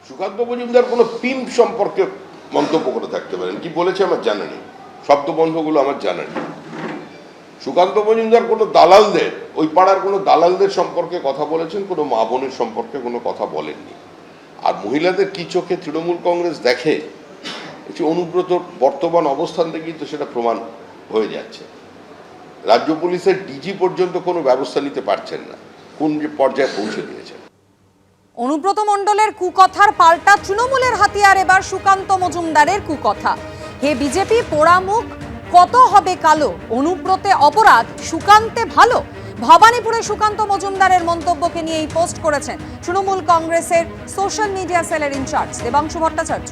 সুকান্ত মজুমদার কোনো পিম্প সম্পর্কে মন্তব্য করে থাকতে পারেন, কি বলেছে আমার জানা নেই, শব্দবন্ধগুলো আমার জানা নেই। সুকান্ত মজুমদার কোনো দালালদের, ওই পাড়ার কোনো দালালদের সম্পর্কে কথা বলেছেন, কোনো মা বোনের সম্পর্কে কোনো কথা বলেননি। আর মহিলাদের কি চোখে তৃণমূল কংগ্রেস দেখে, এটি অনুব্রত বর্তমান অবস্থান থেকেই তো সেটা প্রমাণ হয়ে যাচ্ছে। রাজ্য পুলিশের ডিজি পর্যন্ত কোনো ব্যবস্থা নিতে পারছেন না, কোন যে পর্যায়ে পৌঁছে দিয়েছেন। অনুব্রত মণ্ডলের কুকথার পাল্টা তৃণমূলের হাতিয়ার এবার সুকান্ত মজুমদারের কুকথা। হে বিজেপি পোড়ামুখ কত হবে কালো, অনুব্রতে অপরাধ সুকান্তে ভালো। ভবানীপুরে সুকান্ত মজুমদারের মন্তব্যকে নিয়ে এই পোস্ট করেছেন তৃণমূল কংগ্রেসের সোশ্যাল মিডিয়া সেলের ইনচার্জ দেবাংশু ভট্টাচার্য।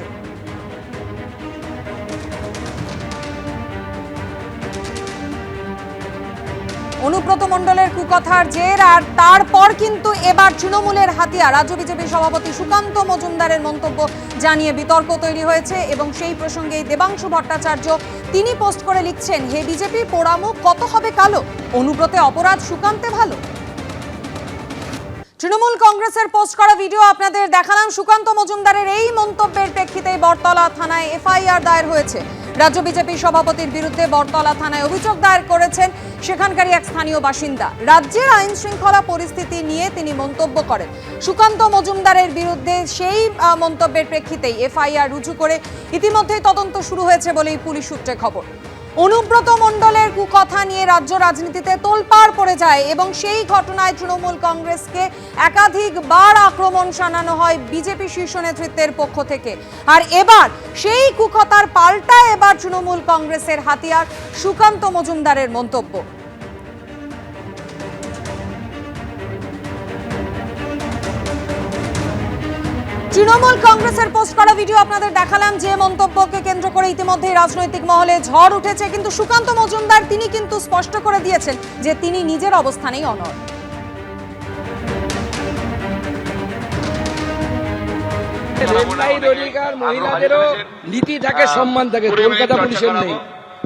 অনুব্রত মণ্ডলের কুকথার জের আর তারপর কিন্তু এবার তৃণমূলের হাতিয়ার রাজ্য বিজেপি সভাপতি সুকান্ত মজুমদারের মন্তব্য জানিয়ে বিতর্ক তৈরি হয়েছে এবং সেই প্রসঙ্গে দেবাংশু ভট্টাচার্য তিনি পোস্ট করে লিখছেন, হে বিজেপি পোড়ামুখ কত হবে কালো, অনুব্রতে অপরাধ সুকান্তে ভালো। তৃণমূল কংগ্রেসের পোস্ট করা ভিডিও আপনাদের দেখালাম। সুকান্ত মজুমদারের এই মন্তব্যের প্রেক্ষিতে বটতলা থানায় এফআইআর দায়ের হয়েছে। রাজ্য বিজেপি সভাপতির বিরুদ্ধে বটতলা থানায় অভিযোগ দায়ের করেছেন সেখানকারই এক স্থানীয় বাসিন্দা। রাজ্যের আইন শৃঙ্খলা পরিস্থিতি নিয়ে তিনি মন্তব্য করেন। সুকান্ত মজুমদারের বিরুদ্ধে সেই মন্তব্যের প্রেক্ষিতেই এফআইআর রুজু করে ইতিমধ্যেই তদন্ত শুরু হয়েছে বলেই পুলিশ সূত্রে খবর। অনুব্রত মণ্ডলের কুকথা নিয়ে রাজ্য রাজনীতিতে তোলপাড় পড়ে যায় এবং সেই ঘটনায় তৃণমূল কংগ্রেসকে একাধিকবার আক্রমণ শানানো হয় বিজেপি শীর্ষ নেতৃত্বের পক্ষ থেকে। আর এবার সেই কুকথার পাল্টা এবার তৃণমূল কংগ্রেসের হাতিয়ার সুকান্ত মজুমদারের মন্তব্য। তৃণমূল কংগ্রেসের পোস্ট করা ভিডিও আপনাদের দেখালাম, যে মন্তব্যকে কেন্দ্র করে ইতিমধ্যে রাজনৈতিক মহলে ঝড় উঠেছে। কিন্তু সুকান্ত মজুমদার তিনি কিন্তু স্পষ্ট করে দিয়েছেন যে তিনি নিজের অবস্থানেই অনড়। মহিলাদেরও নীতি থাকে, সম্মান থাকে, কলকাতা পুলিশের নেই।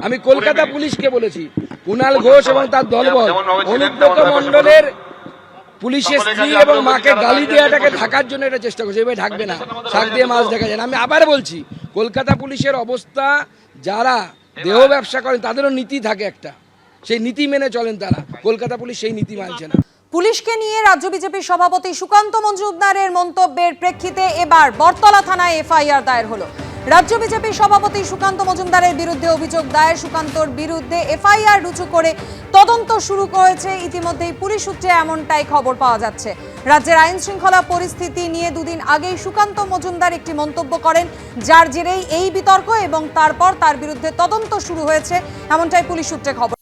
আমি কলকাতা পুলিশকে বলেছি, কুণাল ঘোষ এবং তার দলবল অনুব্রত মণ্ডলের পুলিশের স্ত্রী এবং মাকে গালি দেওয়াটাকে ঢাকার জন্য এটা চেষ্টা করছে। এবার ঢাকবে না, শাক দিয়ে মাছ দেখা যায় না। আমি আবার বলছি, কলকাতা পুলিশের অবস্থা, যারা দেহ ব্যবসা করেন তাদেরও নীতি থাকে একটা, সেই নীতি মেনে চলেন তারা। কলকাতা পুলিশ সেই নীতি মানছে না। পুলিশকে নিয়ে রাজ্য বিজেপির সভাপতি সুকান্ত মজুমদারের মন্তব্যের প্রেক্ষিতে এবার বটতলা থানায় এফআইআর দায়ের হলো। রাজ্য বিজেপির সভাপতি সুকান্ত মজুমদারের বিরুদ্ধে অভিযোগ দায়ের, সুকান্তর বিরুদ্ধে এফআইআর রুজু করে তদন্ত শুরু করেছে ইতিমধ্যেই পুলিশ সূত্রে, এমনটাই খবর পাওয়া যাচ্ছে। রাজ্যের আইন শৃঙ্খলা পরিস্থিতি নিয়ে দুদিন আগেই সুকান্ত মজুমদার একটি মন্তব্য করেন, যার জেরেই এই বিতর্ক এবং তারপর তার বিরুদ্ধে তদন্ত শুরু হয়েছে, এমনটাই পুলিশ সূত্রে খবর।